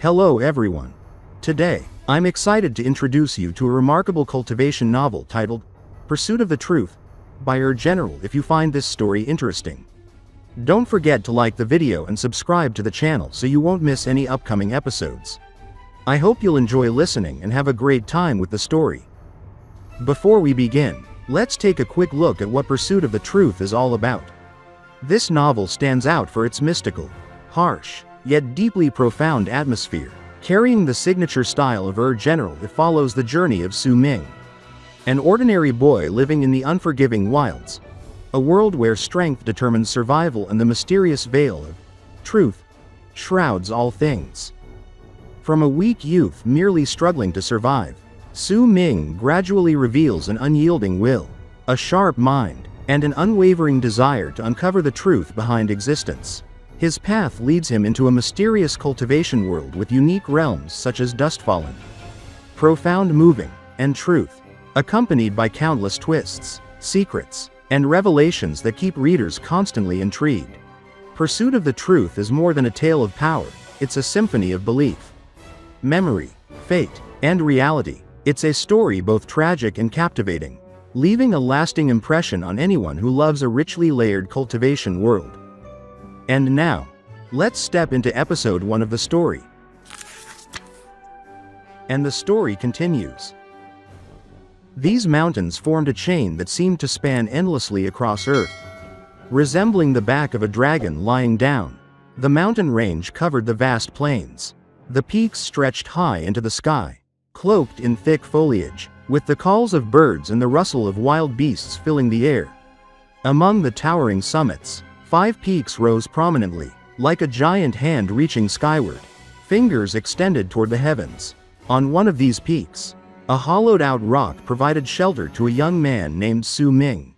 Hello everyone. Today, I'm excited to introduce you to a remarkable cultivation novel titled Pursuit of the Truth by Your General. If you find this story interesting, don't forget to like the video and subscribe to the channel so you won't miss any upcoming episodes. I hope you'll enjoy listening and have a great time with the story. Before we begin, let's take a quick look at what Pursuit of the Truth is all about. This novel stands out for its mystical, harsh, yet deeply profound atmosphere. Carrying the signature style of Your General, it follows the journey of Su Ming, an ordinary boy living in the unforgiving wilds, a world where strength determines survival and the mysterious veil of truth shrouds all things. From a weak youth merely struggling to survive, Su Ming gradually reveals an unyielding will, a sharp mind, and an unwavering desire to uncover the truth behind existence. His path leads him into a mysterious cultivation world with unique realms such as Dustfallen, profound moving, and truth, accompanied by countless twists, secrets, and revelations that keep readers constantly intrigued. Pursuit of the Truth is more than a tale of power, it's a symphony of belief, memory, fate, and reality. It's a story both tragic and captivating, leaving a lasting impression on anyone who loves a richly layered cultivation world. And now, let's step into episode 1 of the story. And the story continues. These mountains formed a chain that seemed to span endlessly across Earth. Resembling the back of a dragon lying down, the mountain range covered the vast plains. The peaks stretched high into the sky, cloaked in thick foliage, with the calls of birds and the rustle of wild beasts filling the air. Among the towering summits, 5 peaks rose prominently, like a giant hand reaching skyward, fingers extended toward the heavens. On one of these peaks, a hollowed-out rock provided shelter to a young man named Su Ming.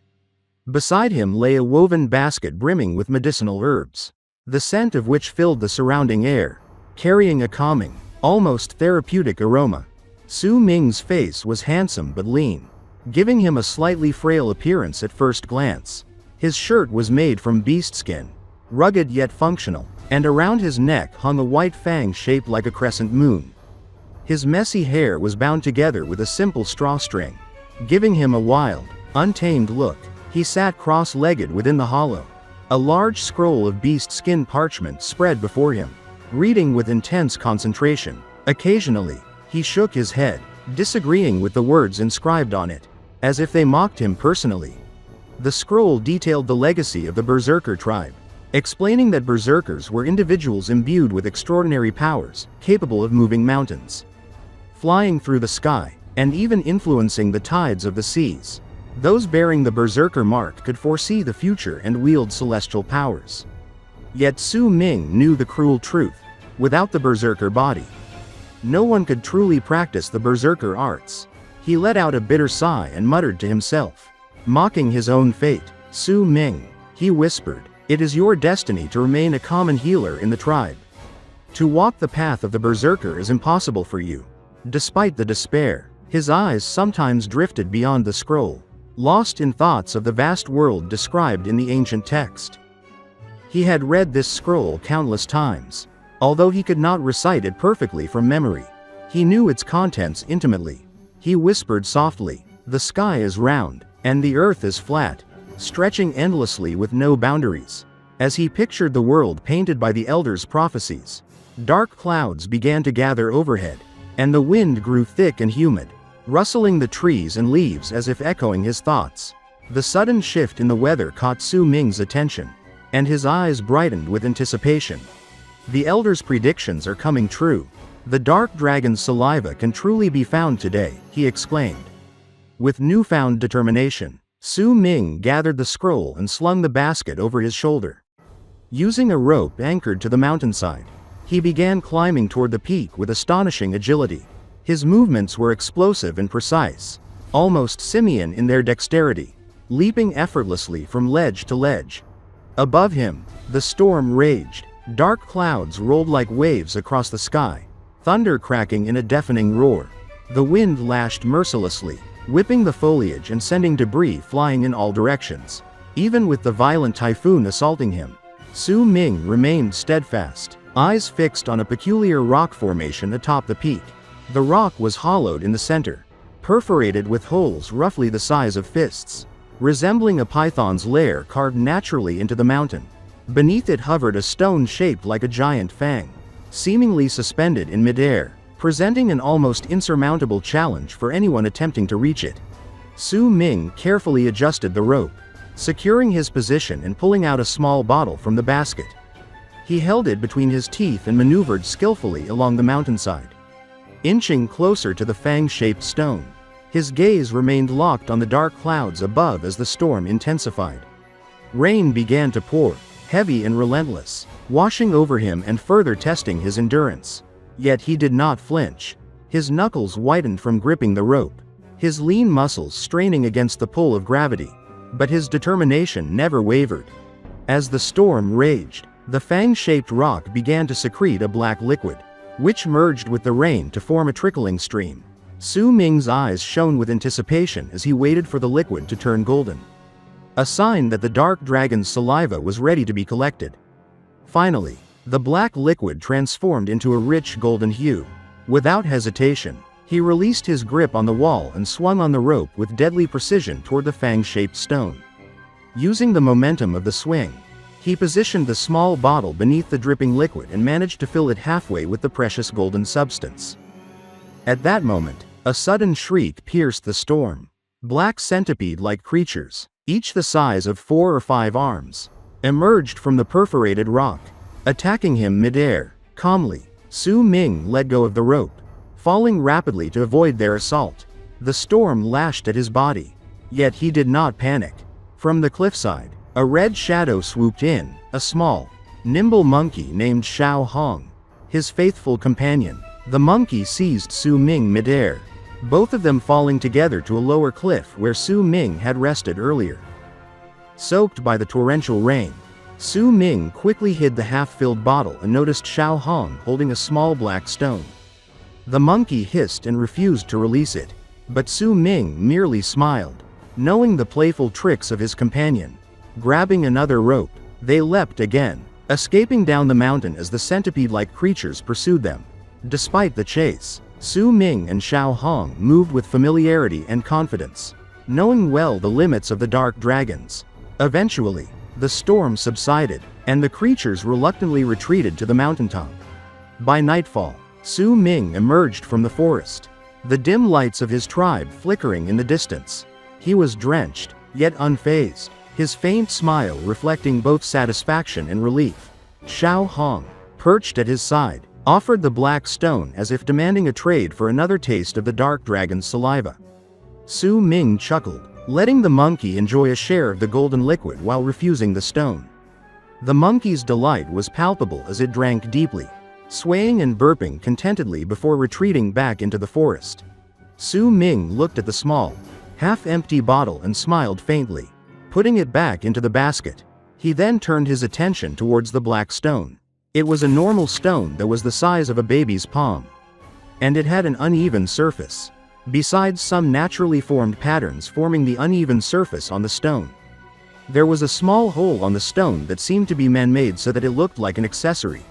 Beside him lay a woven basket brimming with medicinal herbs, the scent of which filled the surrounding air, carrying a calming, almost therapeutic aroma. Su Ming's face was handsome but lean, giving him a slightly frail appearance at first glance. His shirt was made from beast skin, rugged yet functional, and around his neck hung a white fang shaped like a crescent moon. His messy hair was bound together with a simple straw string, giving him a wild, untamed look. He sat cross-legged within the hollow, a large scroll of beast skin parchment spread before him, reading with intense concentration. Occasionally, he shook his head, disagreeing with the words inscribed on it, as if they mocked him personally. The scroll detailed the legacy of the Berserker tribe, explaining that Berserkers were individuals imbued with extraordinary powers, capable of moving mountains, flying through the sky, and even influencing the tides of the seas. Those bearing the Berserker mark could foresee the future and wield celestial powers. Yet Su Ming knew the cruel truth: without the Berserker Body, no one could truly practice the Berserker Arts. He let out a bitter sigh and muttered to himself, mocking his own fate. "Su Ming," he whispered, "it is your destiny to remain a common healer in the tribe. To walk the path of the Berserker is impossible for you." Despite the despair, his eyes sometimes drifted beyond the scroll, lost in thoughts of the vast world described in the ancient text. He had read this scroll countless times. Although he could not recite it perfectly from memory, he knew its contents intimately. He whispered softly, "The sky is round, and the earth is flat, stretching endlessly with no boundaries." As he pictured the world painted by the elders' prophecies, dark clouds began to gather overhead, and the wind grew thick and humid, rustling the trees and leaves as if echoing his thoughts. The sudden shift in the weather caught Su Ming's attention, and his eyes brightened with anticipation. "The elders' predictions are coming true. The dark dragon's saliva can truly be found today," he exclaimed. With newfound determination, Su Ming gathered the scroll and slung the basket over his shoulder. Using a rope anchored to the mountainside, he began climbing toward the peak with astonishing agility. His movements were explosive and precise, almost simian in their dexterity, leaping effortlessly from ledge to ledge. Above him, the storm raged. Dark clouds rolled like waves across the sky, thunder cracking in a deafening roar. The wind lashed mercilessly, whipping the foliage and sending debris flying in all directions. Even with the violent typhoon assaulting him, Su Ming remained steadfast. eyes fixed on a peculiar rock formation atop the peak. The rock was hollowed in the center, perforated with holes roughly the size of fists, resembling a python's lair carved naturally into the mountain. Beneath it hovered a stone shaped like a giant fang, seemingly suspended in midair, presenting an almost insurmountable challenge for anyone attempting to reach it. Su Ming carefully adjusted the rope, securing his position and pulling out a small bottle from the basket. He held it between his teeth and maneuvered skillfully along the mountainside, inching closer to the fang-shaped stone. His gaze remained locked on the dark clouds above as the storm intensified. Rain began to pour, heavy and relentless, washing over him and further testing his endurance. Yet he did not flinch. His knuckles whitened from gripping the rope, his lean muscles straining against the pull of gravity. But his determination never wavered. As the storm raged, the fang-shaped rock began to secrete a black liquid, which merged with the rain to form a trickling stream. Su Ming's eyes shone with anticipation as he waited for the liquid to turn golden, a sign that the dark dragon's saliva was ready to be collected. Finally, the black liquid transformed into a rich golden hue. Without hesitation, he released his grip on the wall and swung on the rope with deadly precision toward the fang-shaped stone. Using the momentum of the swing, he positioned the small bottle beneath the dripping liquid and managed to fill it halfway with the precious golden substance. At that moment, a sudden shriek pierced the storm. Black centipede-like creatures, each the size of 4 or 5 arms, emerged from the perforated rock, attacking him mid-air. Calmly, Su Ming let go of the rope, falling rapidly to avoid their assault. The storm lashed at his body, yet he did not panic. From the cliffside, a red shadow swooped in, a small, nimble monkey named Xiao Hong, his faithful companion. The monkey seized Su Ming mid-air, both of them falling together to a lower cliff where Su Ming had rested earlier. Soaked by the torrential rain, Su Ming quickly hid the half-filled bottle and noticed Xiao Hong holding a small black stone. The monkey hissed and refused to release it, but Su Ming merely smiled, knowing the playful tricks of his companion. Grabbing another rope, they leapt again, escaping down the mountain as the centipede-like creatures pursued them. Despite the chase, Su Ming and Xiao Hong moved with familiarity and confidence, knowing well the limits of the dark dragons. Eventually, the storm subsided, and the creatures reluctantly retreated to the mountaintop. By nightfall, Su Ming emerged from the forest, the dim lights of his tribe flickering in the distance. He was drenched, yet unfazed, his faint smile reflecting both satisfaction and relief. Xiao Hong, perched at his side, offered the black stone as if demanding a trade for another taste of the dark dragon's saliva. Su Ming chuckled, letting the monkey enjoy a share of the golden liquid while refusing the stone. The monkey's delight was palpable as it drank deeply, swaying and burping contentedly before retreating back into the forest. Su Ming looked at the small, half-empty bottle and smiled faintly, putting it back into the basket. He then turned his attention towards the black stone. It was a normal stone that was the size of a baby's palm, and it had an uneven surface, besides some naturally formed patterns forming the uneven surface on the stone. There was a small hole on the stone that seemed to be man-made so that it looked like an accessory.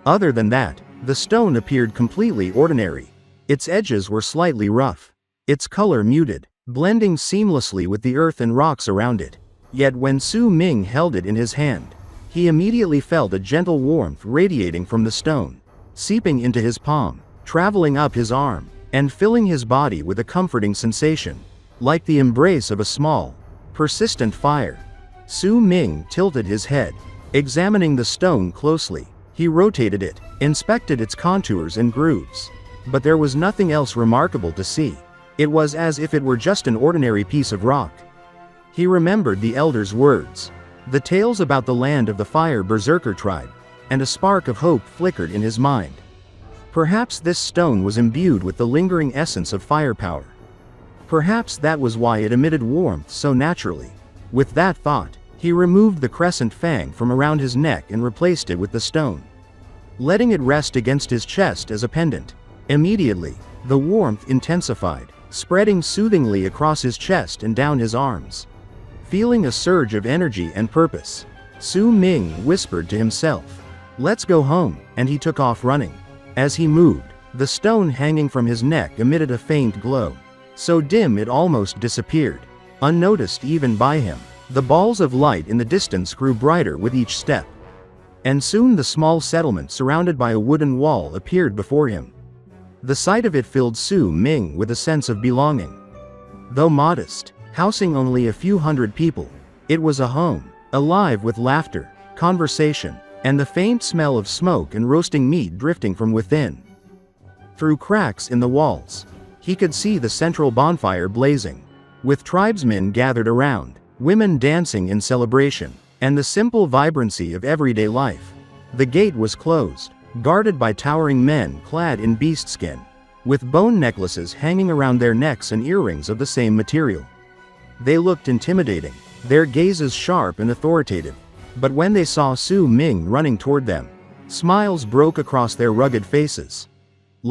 Other than that, the stone appeared completely ordinary. Its edges were slightly rough, its color muted, blending seamlessly with the earth and rocks around it. Yet when Su Ming held it in his hand, he immediately felt a gentle warmth radiating from the stone, seeping into his palm, traveling up his arm, and filling his body with a comforting sensation, like the embrace of a small, persistent fire. Su Ming tilted his head, examining the stone closely. He rotated it, inspected its contours and grooves. But there was nothing else remarkable to see. It was as if it were just an ordinary piece of rock. He remembered the elder's words, the tales about the land of the fire Berserker tribe, and a spark of hope flickered in his mind. Perhaps this stone was imbued with the lingering essence of firepower. Perhaps that was why it emitted warmth so naturally. With that thought, he removed the crescent fang from around his neck and replaced it with the stone, letting it rest against his chest as a pendant. Immediately, the warmth intensified, spreading soothingly across his chest and down his arms. Feeling a surge of energy and purpose, Su Ming whispered to himself, "Let's go home," and he took off running. As he moved, the stone hanging from his neck emitted a faint glow, so dim it almost disappeared, unnoticed even by him. The balls of light in the distance grew brighter with each step. And soon the small settlement surrounded by a wooden wall appeared before him. The sight of it filled Su Ming with a sense of belonging. Though modest, housing only a few hundred people, it was a home, alive with laughter, conversation, and the faint smell of smoke and roasting meat drifting from within. Through cracks in the walls, he could see the central bonfire blazing, with tribesmen gathered around, women dancing in celebration, and the simple vibrancy of everyday life. The gate was closed, guarded by towering men clad in beast skin, with bone necklaces hanging around their necks and earrings of the same material. They looked intimidating, their gazes sharp and authoritative. But when they saw Su Ming running toward them, smiles broke across their rugged faces.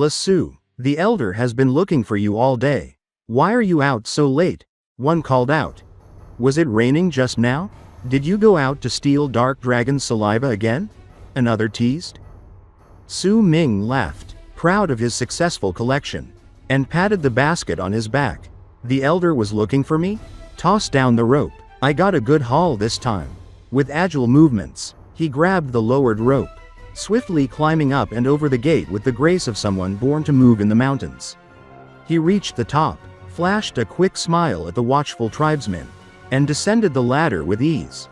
"Su, the elder has been looking for you all day. Why are you out so late?" one called out. "Was it raining just now? Did you go out to steal Dark Dragon's saliva again?" another teased. Su Ming laughed, proud of his successful collection, and patted the basket on his back. "The elder was looking for me? Toss down the rope. I got a good haul this time." With agile movements, he grabbed the lowered rope, swiftly climbing up and over the gate with the grace of someone born to move in the mountains. He reached the top, flashed a quick smile at the watchful tribesmen, and descended the ladder with ease.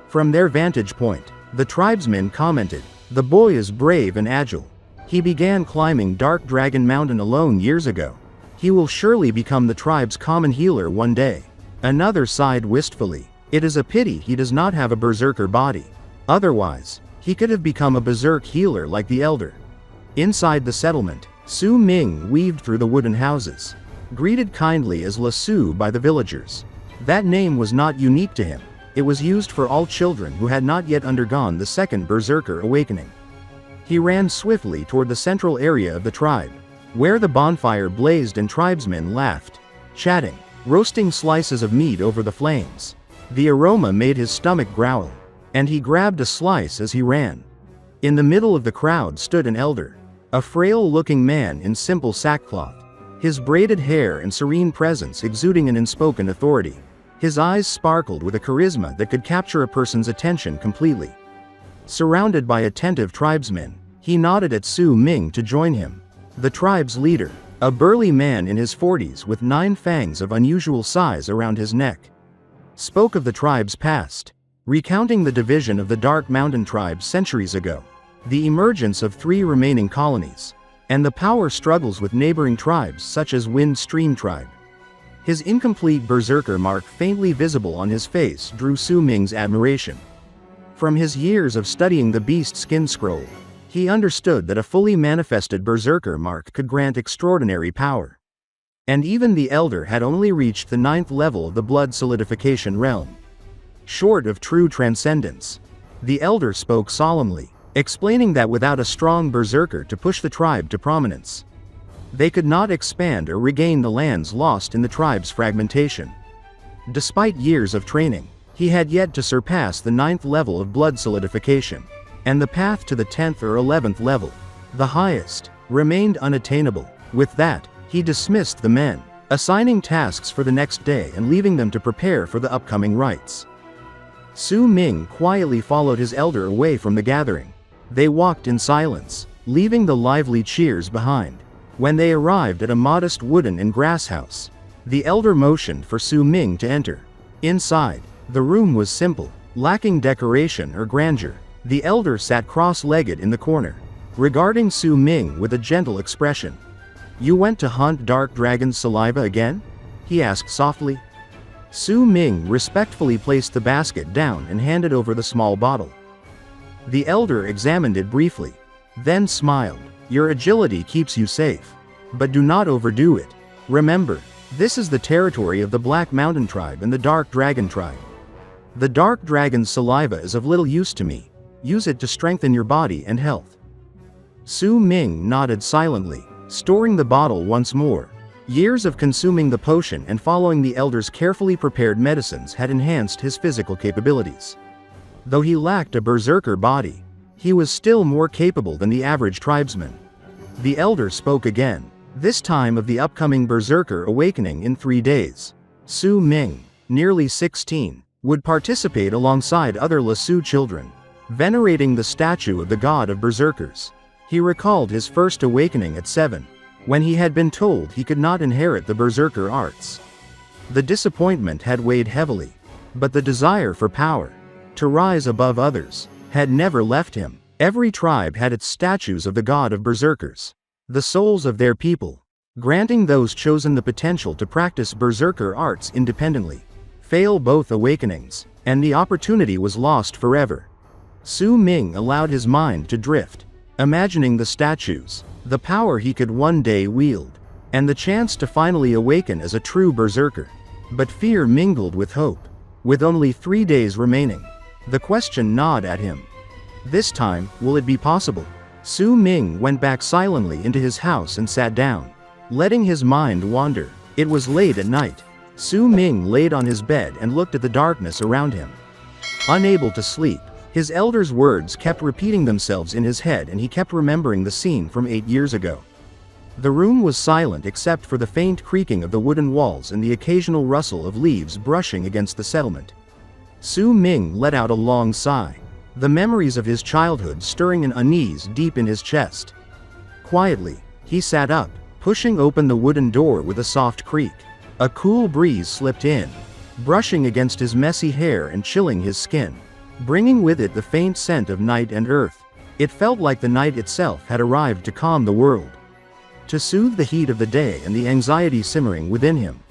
From their vantage point, the tribesmen commented, "The boy is brave and agile. He began climbing Dark Dragon Mountain alone years ago. He will surely become the tribe's common healer one day." Another sighed wistfully. "It is a pity he does not have a berserker body. Otherwise, he could have become a berserk healer like the elder." Inside the settlement, Su Ming weaved through the wooden houses, greeted kindly as Su by the villagers. That name was not unique to him. It was used for all children who had not yet undergone the second berserker awakening. He ran swiftly toward the central area of the tribe, where the bonfire blazed and tribesmen laughed, chatting, roasting slices of meat over the flames. The aroma made his stomach growl, and he grabbed a slice as he ran. In the middle of the crowd stood an elder, a frail-looking man in simple sackcloth, his braided hair and serene presence exuding an unspoken authority. His eyes sparkled with a charisma that could capture a person's attention completely. Surrounded by attentive tribesmen, he nodded at Su Ming to join him. The tribe's leader, a burly man in his 40s with 9 fangs of unusual size around his neck, spoke of the tribe's past, recounting the division of the Dark Mountain tribe centuries ago, the emergence of 3 remaining colonies, and the power struggles with neighboring tribes such as Wind Stream Tribe. His incomplete berserker mark faintly visible on his face drew Su Ming's admiration. From his years of studying the beast skin scroll, he understood that a fully manifested berserker mark could grant extraordinary power. And even the elder had only reached the 9th level of the Blood Solidification Realm. Short of true transcendence, the elder spoke solemnly, explaining that without a strong berserker to push the tribe to prominence, they could not expand or regain the lands lost in the tribe's fragmentation. Despite years of training, he had yet to surpass the 9th level of blood solidification, and the path to the 10th or 11th level, the highest, remained unattainable. With that, he dismissed the men, assigning tasks for the next day and leaving them to prepare for the upcoming rites. Su Ming quietly followed his elder away from the gathering. They walked in silence, leaving the lively cheers behind. When they arrived at a modest wooden and grass house, the elder motioned for Su Ming to enter. Inside, the room was simple, lacking decoration or grandeur. The elder sat cross-legged in the corner, regarding Su Ming with a gentle expression. "You went to hunt Dark Dragon's saliva again?" he asked softly. Su Ming respectfully placed the basket down and handed over the small bottle. The elder examined it briefly, then smiled. "Your agility keeps you safe. But do not overdo it. Remember, this is the territory of the Black Mountain Tribe and the Dark Dragon Tribe. The Dark Dragon's saliva is of little use to me. Use it to strengthen your body and health." Su Ming nodded silently, storing the bottle once more. Years of consuming the potion and following the elder's carefully prepared medicines had enhanced his physical capabilities. Though he lacked a berserker body, He was still more capable than the average tribesman. The elder spoke again, this time of the upcoming Berserker awakening in 3 days. Su Ming, nearly 16, would participate alongside other Lasu children, venerating the statue of the God of Berserkers. He recalled his first awakening at 7, when he had been told he could not inherit the Berserker Arts. The disappointment had weighed heavily, but the desire for power, to rise above others, had never left him. Every tribe had its statues of the God of Berserkers, the souls of their people, granting those chosen the potential to practice Berserker Arts independently. Fail both awakenings, and the opportunity was lost forever. Su Ming allowed his mind to drift, imagining the statues, the power he could one day wield, and the chance to finally awaken as a true berserker. But fear mingled with hope. With only 3 days remaining, the question gnawed at him. This time, will it be possible? Su Ming went back silently into his house and sat down, letting his mind wander. It was late at night. Su Ming laid on his bed and looked at the darkness around him. Unable to sleep, his elder's words kept repeating themselves in his head, and he kept remembering the scene from 8 years ago. The room was silent except for the faint creaking of the wooden walls and the occasional rustle of leaves brushing against the settlement. Su Ming let out a long sigh, the memories of his childhood stirring an unease deep in his chest. Quietly, he sat up, pushing open the wooden door with a soft creak. A cool breeze slipped in, brushing against his messy hair and chilling his skin, bringing with it the faint scent of night and earth. It felt like the night itself had arrived to calm the world, to soothe the heat of the day and the anxiety simmering within him.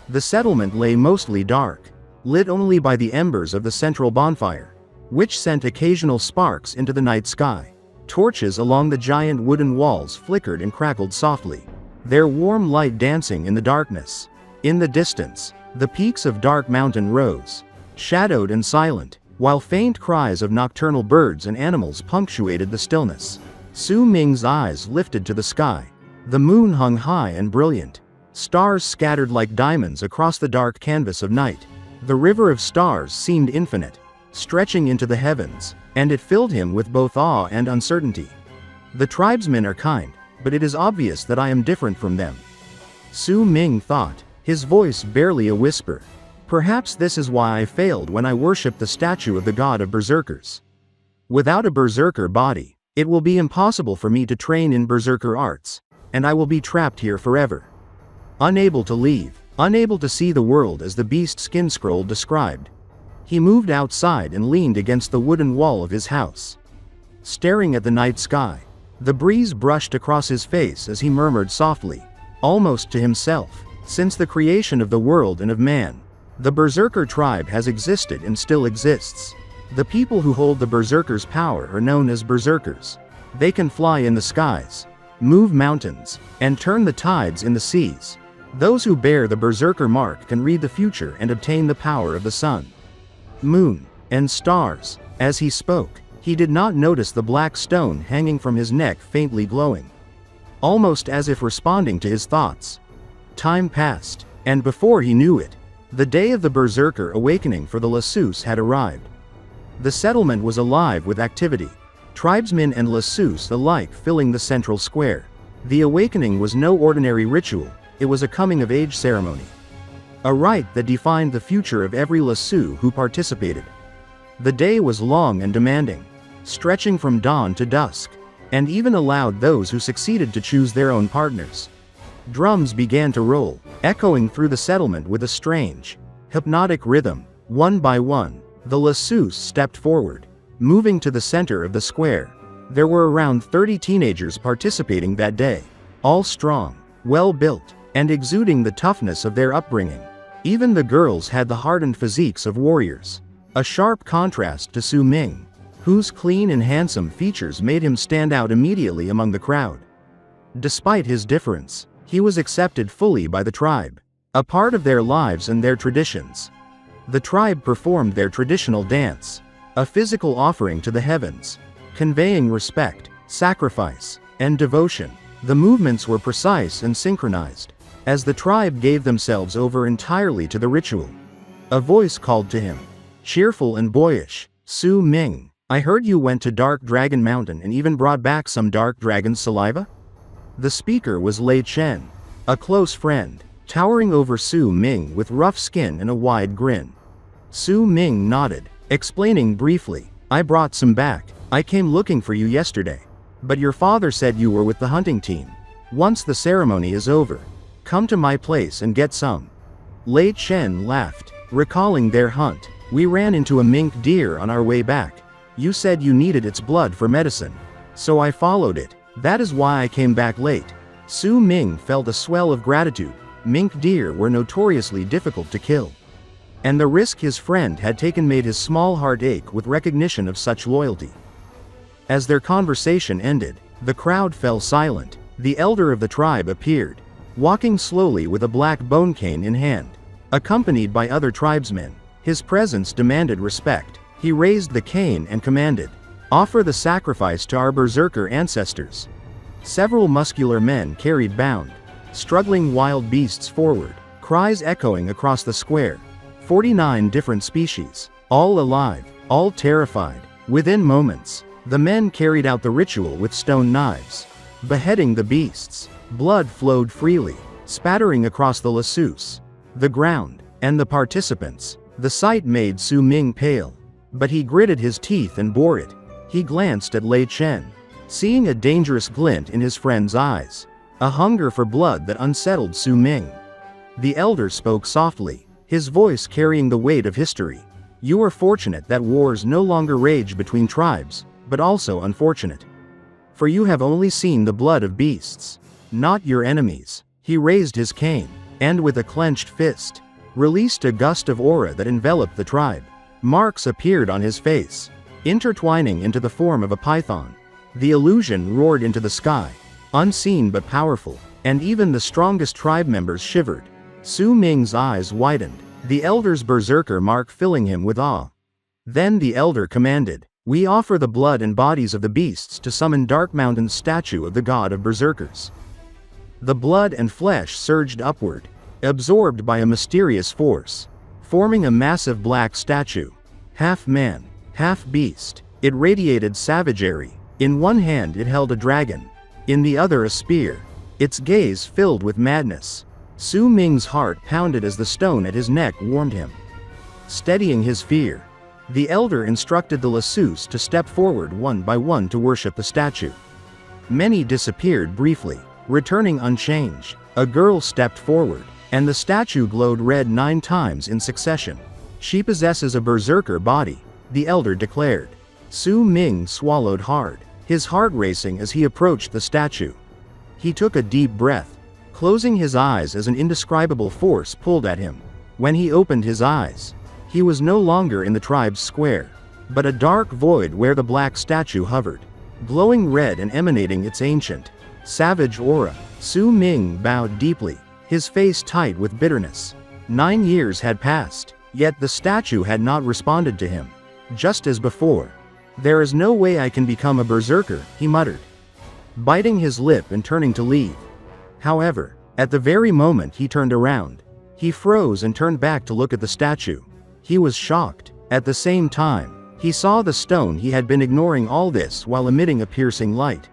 The settlement lay mostly dark, lit only by the embers of the central bonfire, which sent occasional sparks into the night sky. Torches along the giant wooden walls flickered and crackled softly, their warm light dancing in the darkness. In the distance, the peaks of Dark Mountain rose, shadowed and silent, while faint cries of nocturnal birds and animals punctuated the stillness. Su Ming's eyes lifted to the sky. The moon hung high and brilliant, stars scattered like diamonds across the dark canvas of night. The river of stars seemed infinite, stretching into the heavens, and it filled him with both awe and uncertainty. The tribesmen are kind, but it is obvious that I am different from them, Su Ming thought, his voice barely a whisper. Perhaps this is why I failed when I worshipped the statue of the God of Berserkers. Without a Berserker body, it will be impossible for me to train in Berserker Arts, and I will be trapped here forever. Unable to leave, unable to see the world as the beast skin scroll described. He moved outside and leaned against the wooden wall of his house, staring at the night sky. The breeze brushed across his face as he murmured softly, almost to himself, since the creation of the world and of man, the Berserker tribe has existed and still exists. The people who hold the Berserker's power are known as Berserkers. They can fly in the skies, move mountains, and turn the tides in the seas. Those who bear the Berserker mark can read the future and obtain the power of the sun, moon, and stars. As he spoke, he did not notice the black stone hanging from his neck faintly glowing, almost as if responding to his thoughts. Time passed, and before he knew it, the day of the Berserker awakening for the Lasus had arrived. The settlement was alive with activity, tribesmen and Lasus alike filling the central square. The awakening was no ordinary ritual, it was a coming-of-age ceremony, a rite that defined the future of every Lasu who participated. The day was long and demanding, stretching from dawn to dusk, and even allowed those who succeeded to choose their own partners. Drums began to roll, echoing through the settlement with a strange, hypnotic rhythm. One by one, the Lasus stepped forward, moving to the center of the square. There were around 30 teenagers participating that day, all strong, well-built, and exuding the toughness of their upbringing. Even the girls had the hardened physiques of warriors, a sharp contrast to Su Ming, whose clean and handsome features made him stand out immediately among the crowd. Despite his difference, he was accepted fully by the tribe, a part of their lives and their traditions. The tribe performed their traditional dance, a physical offering to the heavens, conveying respect, sacrifice, and devotion. The movements were precise and synchronized, as the tribe gave themselves over entirely to the ritual. A voice called to him, cheerful and boyish, "Su Ming." I heard you went to Dark Dragon Mountain and even brought back some Dark Dragon's saliva? The speaker was Lei Chen, a close friend, towering over Su Ming with rough skin and a wide grin. Su Ming nodded, explaining briefly, I brought some back. I came looking for you yesterday. But your father said you were with the hunting team. Once the ceremony is over, come to my place and get some. Lei Chen laughed, recalling their hunt. We ran into a mink deer on our way back. You said you needed its blood for medicine. So I followed it. That is why I came back late. Su Ming felt a swell of gratitude. Mink deer were notoriously difficult to kill. And the risk his friend had taken made his small heart ache with recognition of such loyalty. As their conversation ended, the crowd fell silent. The elder of the tribe appeared, walking slowly with a black bone cane in hand. Accompanied by other tribesmen, his presence demanded respect. He raised the cane and commanded, offer the sacrifice to our berserker ancestors. Several muscular men carried bound, struggling wild beasts forward, cries echoing across the square. 49 different species, all alive, all terrified. Within moments, the men carried out the ritual with stone knives, beheading the beasts. Blood flowed freely, spattering across the lassos, the ground, and the participants. The sight made Su Ming pale, but he gritted his teeth and bore it. He glanced at Lei Chen, seeing a dangerous glint in his friend's eyes, a hunger for blood that unsettled Su Ming. The elder spoke softly, his voice carrying the weight of history. You are fortunate that wars no longer rage between tribes, but also unfortunate. For you have only seen the blood of beasts, not your enemies. He raised his cane, and with a clenched fist, released a gust of aura that enveloped the tribe. Marks appeared on his face, intertwining into the form of a python. The illusion roared into the sky, unseen but powerful, and even the strongest tribe members shivered. Su Ming's eyes widened, the elder's berserker mark filling him with awe. Then the elder commanded, we offer the blood and bodies of the beasts to summon Dark Mountain's statue of the God of Berserkers. The blood and flesh surged upward, absorbed by a mysterious force, forming a massive black statue. Half man, half beast, it radiated savagery. In one hand it held a dragon, in the other a spear, its gaze filled with madness. Su Ming's heart pounded as the stone at his neck warmed him. Steadying his fear, the elder instructed the lassos to step forward one by one to worship the statue. Many disappeared briefly, returning unchanged. A girl stepped forward, and the statue glowed red 9 times in succession. She possesses a berserker body, the elder declared. Su Ming swallowed hard, his heart racing as he approached the statue. He took a deep breath, closing his eyes as an indescribable force pulled at him. When he opened his eyes, he was no longer in the tribe's square, but a dark void where the black statue hovered, glowing red and emanating its ancient, savage aura. Su Ming bowed deeply, his face tight with bitterness. 9 years had passed, yet the statue had not responded to him. Just as before. There is no way I can become a berserker, he muttered, biting his lip and turning to leave. However, at the very moment he turned around, he froze and turned back to look at the statue. He was shocked. At the same time, he saw the stone he had been ignoring all this while emitting a piercing light.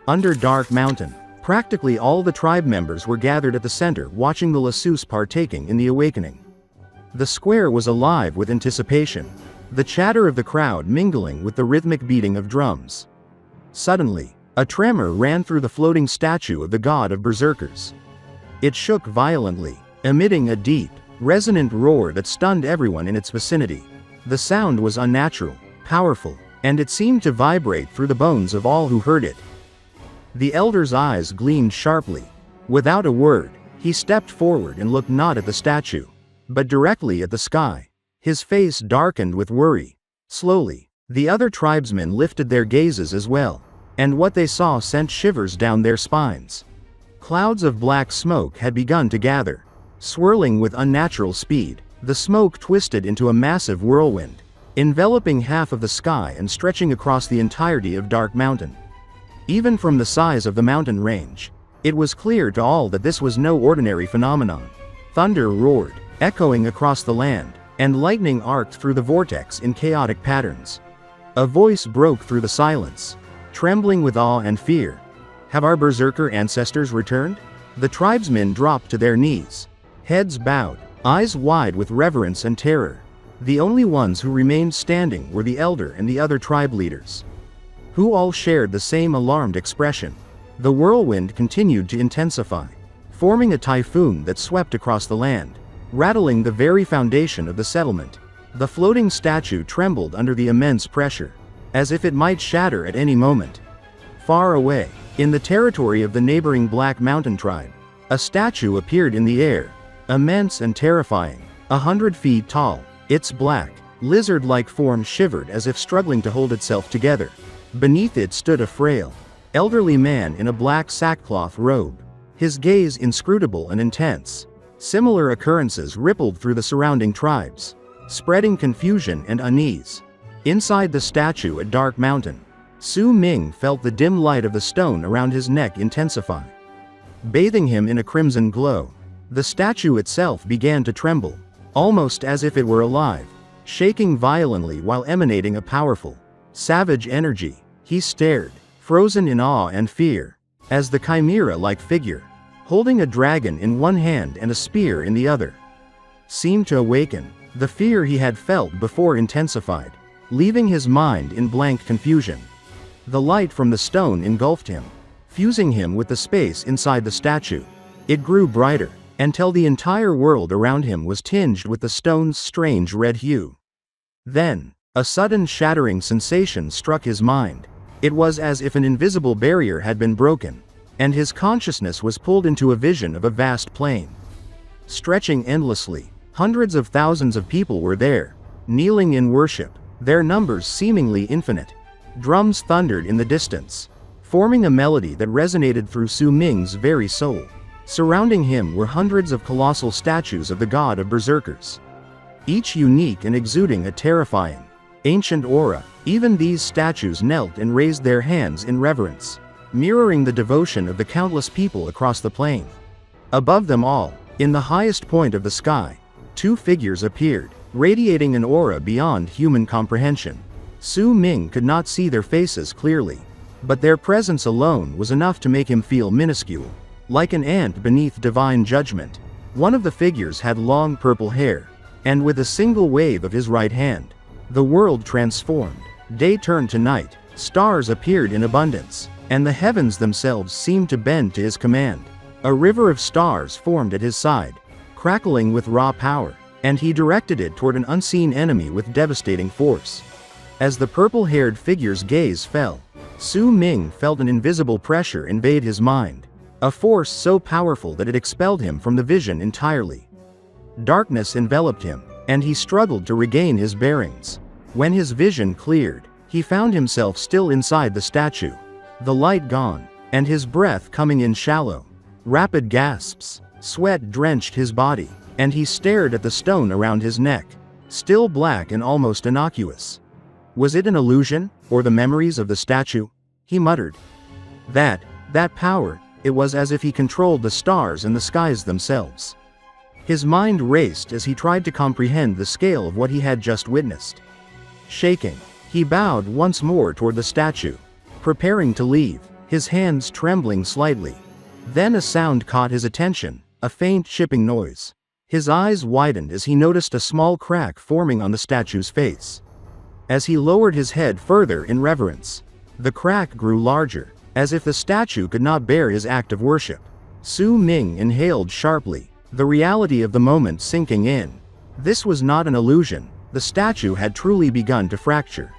Under Dark Mountain, practically all the tribe members were gathered at the center watching the lassos partaking in the awakening. The square was alive with anticipation, the chatter of the crowd mingling with the rhythmic beating of drums. Suddenly, a tremor ran through the floating statue of the God of Berserkers. It shook violently, emitting a deep, resonant roar that stunned everyone in its vicinity. The sound was unnatural, powerful, and it seemed to vibrate through the bones of all who heard it. The elder's eyes gleamed sharply. Without a word, he stepped forward and looked not at the statue, but directly at the sky. His face darkened with worry. Slowly, the other tribesmen lifted their gazes as well, and what they saw sent shivers down their spines. Clouds of black smoke had begun to gather. Swirling with unnatural speed, the smoke twisted into a massive whirlwind, enveloping half of the sky and stretching across the entirety of Dark Mountain. Even from the size of the mountain range, it was clear to all that this was no ordinary phenomenon. Thunder roared, echoing across the land, and lightning arced through the vortex in chaotic patterns. A voice broke through the silence, trembling with awe and fear. Have our berserker ancestors returned? The tribesmen dropped to their knees, heads bowed, eyes wide with reverence and terror. The only ones who remained standing were the elder and the other tribe leaders, who all shared the same alarmed expression. The whirlwind continued to intensify, forming a typhoon that swept across the land, rattling the very foundation of the settlement. The floating statue trembled under the immense pressure, as if it might shatter at any moment. Far away, in the territory of the neighboring Black Mountain tribe, a statue appeared in the air, immense and terrifying, 100 feet tall. Its black, lizard-like form shivered as if struggling to hold itself together. Beneath it stood a frail, elderly man in a black sackcloth robe, his gaze inscrutable and intense. Similar occurrences rippled through the surrounding tribes, spreading confusion and unease. Inside the statue at Dark Mountain, Su Ming felt the dim light of the stone around his neck intensify, bathing him in a crimson glow. The statue itself began to tremble, almost as if it were alive, shaking violently while emanating a powerful, savage energy. He stared, frozen in awe and fear, as the chimera-like figure, holding a dragon in one hand and a spear in the other, seemed to awaken. The fear he had felt before intensified, leaving his mind in blank confusion. The light from the stone engulfed him, fusing him with the space inside the statue. It grew brighter, until the entire world around him was tinged with the stone's strange red hue. Then, a sudden shattering sensation struck his mind. It was as if an invisible barrier had been broken, and his consciousness was pulled into a vision of a vast plain, stretching endlessly. Hundreds of thousands of people were there, kneeling in worship, their numbers seemingly infinite. Drums thundered in the distance, forming a melody that resonated through Su Ming's very soul. Surrounding him were hundreds of colossal statues of the God of Berserkers, each unique and exuding a terrifying, ancient aura. Even these statues knelt and raised their hands in reverence, mirroring the devotion of the countless people across the plain. Above them all, in the highest point of the sky, two figures appeared, radiating an aura beyond human comprehension. Su Ming could not see their faces clearly, but their presence alone was enough to make him feel minuscule, like an ant beneath divine judgment. One of the figures had long purple hair, and with a single wave of his right hand, the world transformed. Day turned to night, stars appeared in abundance, and the heavens themselves seemed to bend to his command. A river of stars formed at his side, crackling with raw power, and he directed it toward an unseen enemy with devastating force. As the purple-haired figure's gaze fell, Su Ming felt an invisible pressure invade his mind, a force so powerful that it expelled him from the vision entirely. Darkness enveloped him, and he struggled to regain his bearings. When his vision cleared, he found himself still inside the statue, the light gone, and his breath coming in shallow, rapid gasps. Sweat drenched his body, and he stared at the stone around his neck, still black and almost innocuous. Was it an illusion, or the memories of the statue? He muttered. That power, it was as if he controlled the stars and the skies themselves. His mind raced as he tried to comprehend the scale of what he had just witnessed. Shaking, he bowed once more toward the statue, preparing to leave, his hands trembling slightly. Then a sound caught his attention, a faint chipping noise. His eyes widened as he noticed a small crack forming on the statue's face. As he lowered his head further in reverence, the crack grew larger, as if the statue could not bear his act of worship. Su Ming inhaled sharply, the reality of the moment sinking in. This was not an illusion, the statue had truly begun to fracture.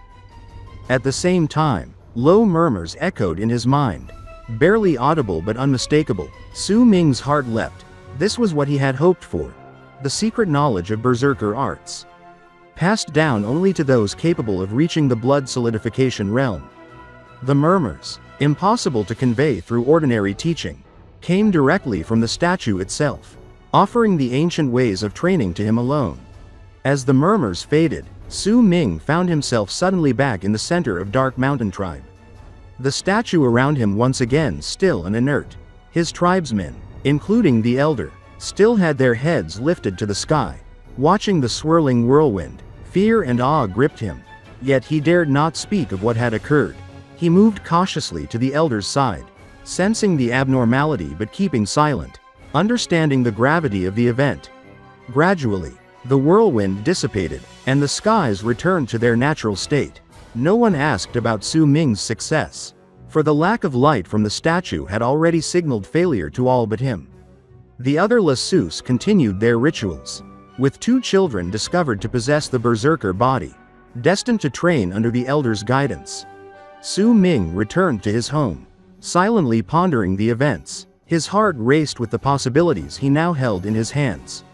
At the same time, low murmurs echoed in his mind, barely audible but unmistakable. Su Ming's heart leapt. This was what he had hoped for, the secret knowledge of Berserker Arts, passed down only to those capable of reaching the Blood Solidification Realm. The murmurs, impossible to convey through ordinary teaching, came directly from the statue itself, offering the ancient ways of training to him alone. As the murmurs faded, Su Ming found himself suddenly back in the center of Dark Mountain Tribe. The statue around him once again still and inert. His tribesmen, including the elder, still had their heads lifted to the sky, watching the swirling whirlwind. Fear and awe gripped him. Yet he dared not speak of what had occurred. He moved cautiously to the elder's side, sensing the abnormality but keeping silent, understanding the gravity of the event. Gradually, the whirlwind dissipated, and the skies returned to their natural state. No one asked about Su Ming's success, for the lack of light from the statue had already signaled failure to all but him. The other Lassus continued their rituals, with 2 children discovered to possess the Berserker Body, destined to train under the elder's guidance. Su Ming returned to his home, silently pondering the events. His heart raced with the possibilities he now held in his hands.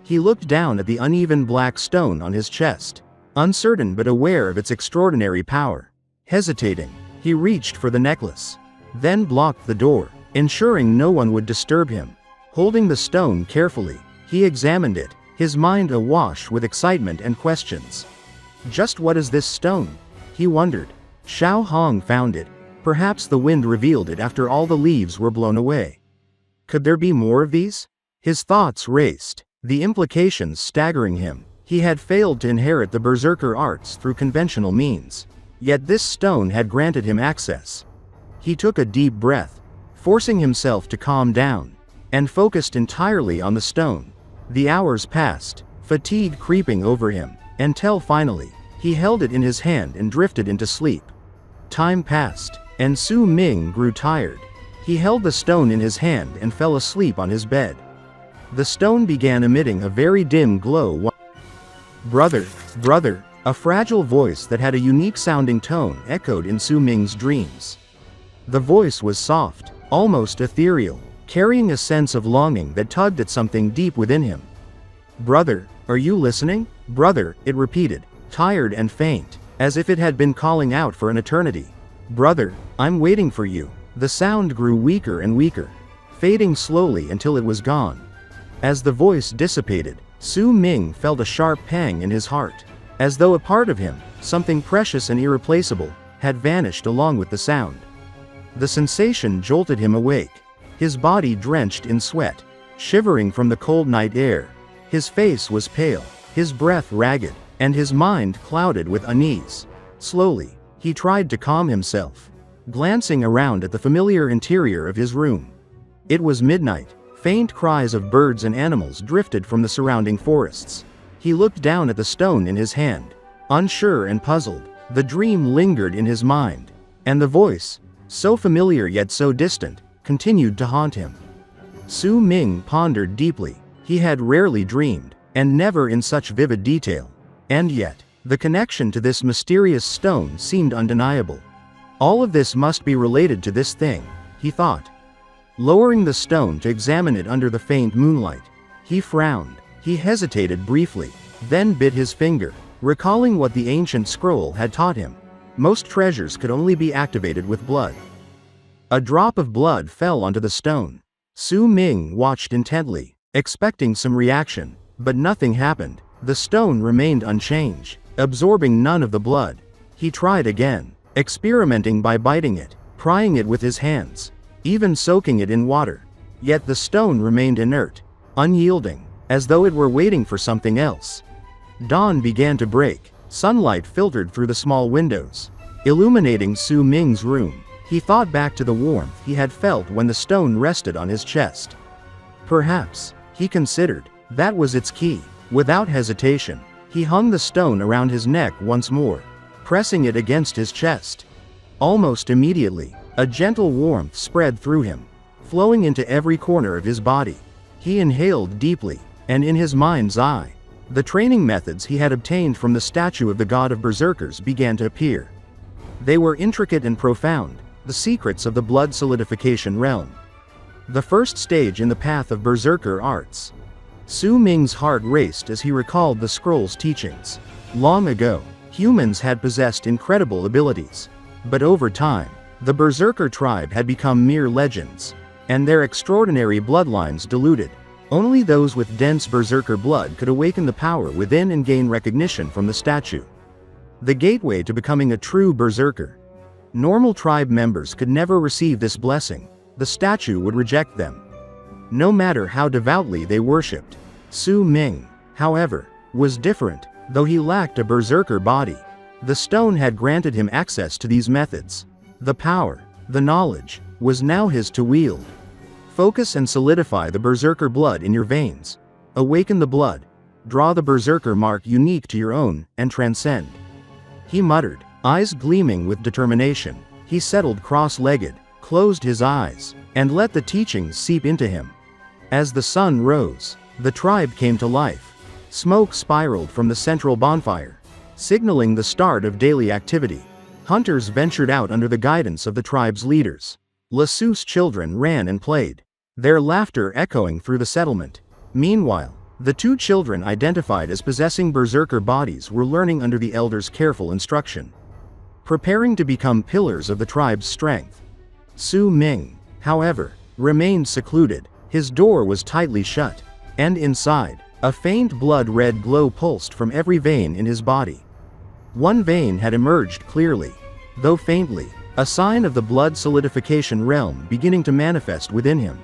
He looked down at the uneven black stone on his chest, uncertain but aware of its extraordinary power. Hesitating, he reached for the necklace, then blocked the door, ensuring no one would disturb him. Holding the stone carefully, he examined it, his mind awash with excitement and questions. Just what is this stone? He wondered. Xiao Hong found it. Perhaps the wind revealed it after all the leaves were blown away. Could there be more of these? His thoughts raced, the implications staggering him. He had failed to inherit the Berserker Arts through conventional means, yet this stone had granted him access. He took a deep breath, forcing himself to calm down, and focused entirely on the stone. The hours passed, fatigue creeping over him, until finally, he held it in his hand and drifted into sleep. Time passed, and Su Ming grew tired. He held the stone in his hand and fell asleep on his bed. The stone began emitting a very dim glow. "Brother, brother," a fragile voice that had a unique-sounding tone echoed in Su Ming's dreams. The voice was soft, almost ethereal, carrying a sense of longing that tugged at something deep within him. "Brother, are you listening? Brother," it repeated, tired and faint, as if it had been calling out for an eternity. "Brother, I'm waiting for you." The sound grew weaker and weaker, fading slowly until it was gone. As the voice dissipated, Su Ming felt a sharp pang in his heart, as though a part of him, something precious and irreplaceable, had vanished along with the sound. The sensation jolted him awake, his body drenched in sweat, shivering from the cold night air. His face was pale, his breath ragged, and his mind clouded with unease. Slowly, he tried to calm himself, glancing around at the familiar interior of his room. It was midnight. Faint cries of birds and animals drifted from the surrounding forests. He looked down at the stone in his hand, unsure and puzzled. The dream lingered in his mind, and the voice, so familiar yet so distant, continued to haunt him. Su Ming pondered deeply. He had rarely dreamed, and never in such vivid detail. And yet, the connection to this mysterious stone seemed undeniable. All of this must be related to this thing, he thought. Lowering the stone to examine it under the faint moonlight, he frowned. He hesitated briefly, then bit his finger, recalling what the ancient scroll had taught him. Most treasures could only be activated with blood. A drop of blood fell onto the stone. Su Ming watched intently, expecting some reaction, but nothing happened. The stone remained unchanged, absorbing none of the blood. He tried again, experimenting by biting it, prying it with his hands, even soaking it in water. Yet the stone remained inert, unyielding, as though it were waiting for something else. Dawn began to break. Sunlight filtered through the small windows, illuminating Su Ming's room. He thought back to the warmth he had felt when the stone rested on his chest. Perhaps, he considered, that was its key. Without hesitation, he hung the stone around his neck once more, pressing it against his chest. Almost immediately, a gentle warmth spread through him, flowing into every corner of his body. He inhaled deeply, and in his mind's eye, the training methods he had obtained from the statue of the God of Berserkers began to appear. They were intricate and profound, the secrets of the Blood Solidification Realm. The first stage in the path of Berserker Arts. Su Ming's heart raced as he recalled the scroll's teachings. Long ago, humans had possessed incredible abilities. But over time, the Berserker tribe had become mere legends, and their extraordinary bloodlines diluted. Only those with dense Berserker blood could awaken the power within and gain recognition from the statue. The gateway to becoming a true Berserker. Normal tribe members could never receive this blessing. The statue would reject them, no matter how devoutly they worshipped. Su Ming, however, was different. Though he lacked a Berserker body, The stone had granted him access to these methods. The power, the knowledge, was now his to wield. Focus and solidify the Berserker blood in your veins. Awaken the blood. Draw the Berserker mark unique to your own, and transcend. He muttered, eyes gleaming with determination. He settled cross-legged, closed his eyes, and let the teachings seep into him. As the sun rose, the tribe came to life. Smoke spiraled from the central bonfire, signaling the start of daily activity. Hunters ventured out under the guidance of the tribe's leaders. Lassus children ran and played, their laughter echoing through the settlement. Meanwhile, the two children identified as possessing berserker bodies were learning under the elders' careful instruction, preparing to become pillars of the tribe's strength. Su Ming, however, remained secluded. His door was tightly shut, and inside, a faint blood-red glow pulsed from every vein in his body. One vein had emerged clearly, though faintly, a sign of the Blood Solidification Realm beginning to manifest within him.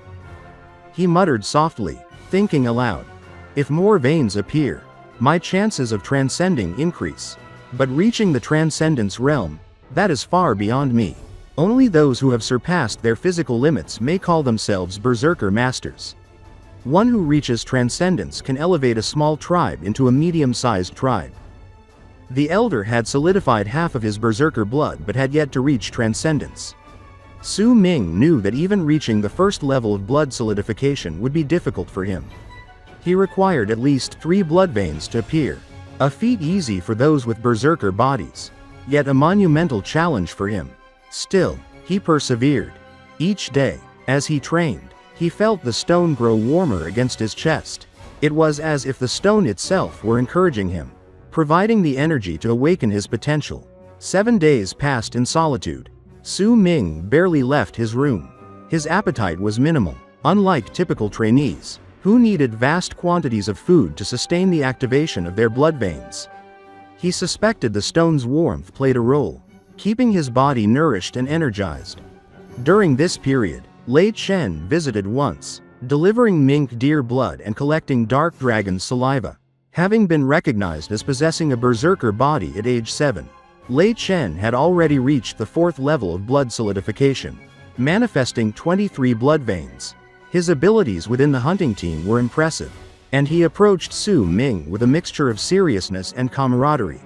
He muttered softly, thinking aloud. If more veins appear, my chances of transcending increase. But reaching the Transcendence Realm, that is far beyond me. Only those who have surpassed their physical limits may call themselves Berserker Masters. One who reaches Transcendence can elevate a small tribe into a medium-sized tribe. The Elder had solidified half of his Berserker blood but had yet to reach Transcendence. Su Ming knew that even reaching the first level of blood solidification would be difficult for him. He required at least 3 blood veins to appear, a feat easy for those with Berserker bodies, yet a monumental challenge for him. Still, he persevered. Each day, as he trained, he felt the stone grow warmer against his chest. It was as if the stone itself were encouraging him, providing the energy to awaken his potential. 7 days passed in solitude. Su Ming barely left his room. His appetite was minimal, unlike typical trainees, who needed vast quantities of food to sustain the activation of their blood veins. He suspected the stone's warmth played a role, keeping his body nourished and energized. During this period, Lei Chen visited once, delivering mink deer blood and collecting dark dragon's saliva. Having been recognized as possessing a berserker body at age 7, Lei Chen had already reached the 4th level of blood solidification, manifesting 23 blood veins. His abilities within the hunting team were impressive, and he approached Su Ming with a mixture of seriousness and camaraderie.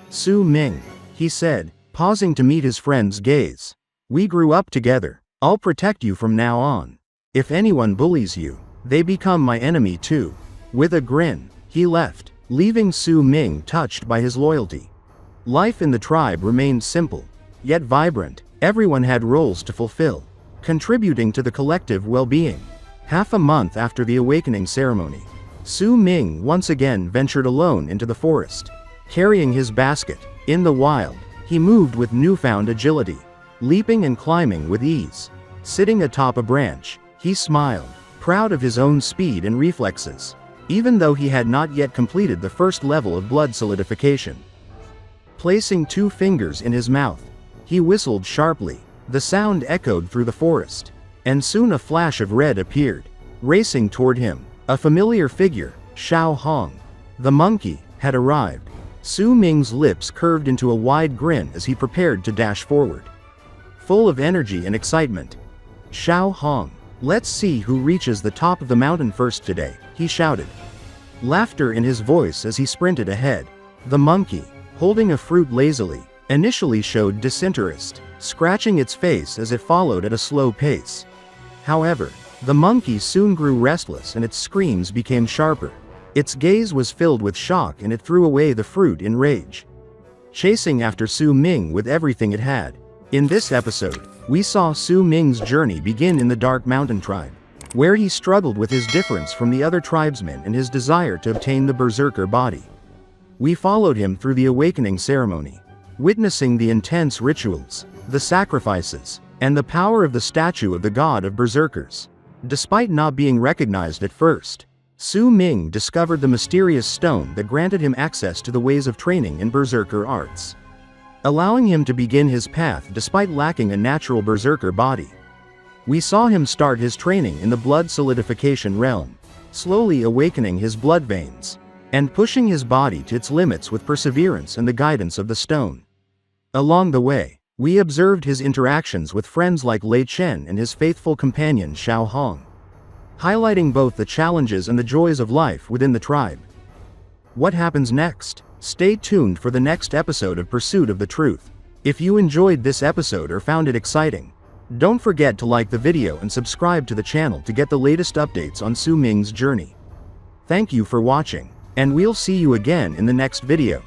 Su Ming, he said, pausing to meet his friend's gaze. We grew up together. I'll protect you from now on. If anyone bullies you, they become my enemy too. With a grin, he left, leaving Su Ming touched by his loyalty. Life in the tribe remained simple, yet vibrant. Everyone had roles to fulfill, contributing to the collective well-being. Half a month after the awakening ceremony, Su Ming once again ventured alone into the forest, carrying his basket. In the wild, he moved with newfound agility, leaping and climbing with ease. Sitting atop a branch, he smiled, proud of his own speed and reflexes, even though he had not yet completed the first level of blood solidification. Placing 2 fingers in his mouth, he whistled sharply. The sound echoed through the forest, and soon a flash of red appeared, racing toward him. A familiar figure, Xiao Hong, the monkey, had arrived. Su Ming's lips curved into a wide grin as he prepared to dash forward, full of energy and excitement. Xiao Hong, let's see who reaches the top of the mountain first today, he shouted, laughter in his voice as he sprinted ahead. The monkey, holding a fruit lazily, initially showed disinterest, scratching its face as it followed at a slow pace. However, the monkey soon grew restless and its screams became sharper. Its gaze was filled with shock and it threw away the fruit in rage, chasing after Su Ming with everything it had. In this episode, we saw Su Ming's journey begin in the Dark Mountain tribe, where he struggled with his difference from the other tribesmen and his desire to obtain the Berserker body. We followed him through the awakening ceremony, witnessing the intense rituals, the sacrifices, and the power of the statue of the God of Berserkers. Despite not being recognized at first, Su Ming discovered the mysterious stone that granted him access to the ways of training in Berserker Arts, allowing him to begin his path despite lacking a natural Berserker body. We saw him start his training in the Blood Solidification Realm, slowly awakening his blood veins. and pushing his body to its limits with perseverance and the guidance of the stone. Along the way, we observed his interactions with friends like Lei Chen and his faithful companion Xiao Hong, highlighting both the challenges and the joys of life within the tribe. What happens next? Stay tuned for the next episode of Pursuit of the Truth. If you enjoyed this episode or found it exciting, don't forget to like the video and subscribe to the channel to get the latest updates on Su Ming's journey. Thank you for watching, and we'll see you again in the next video.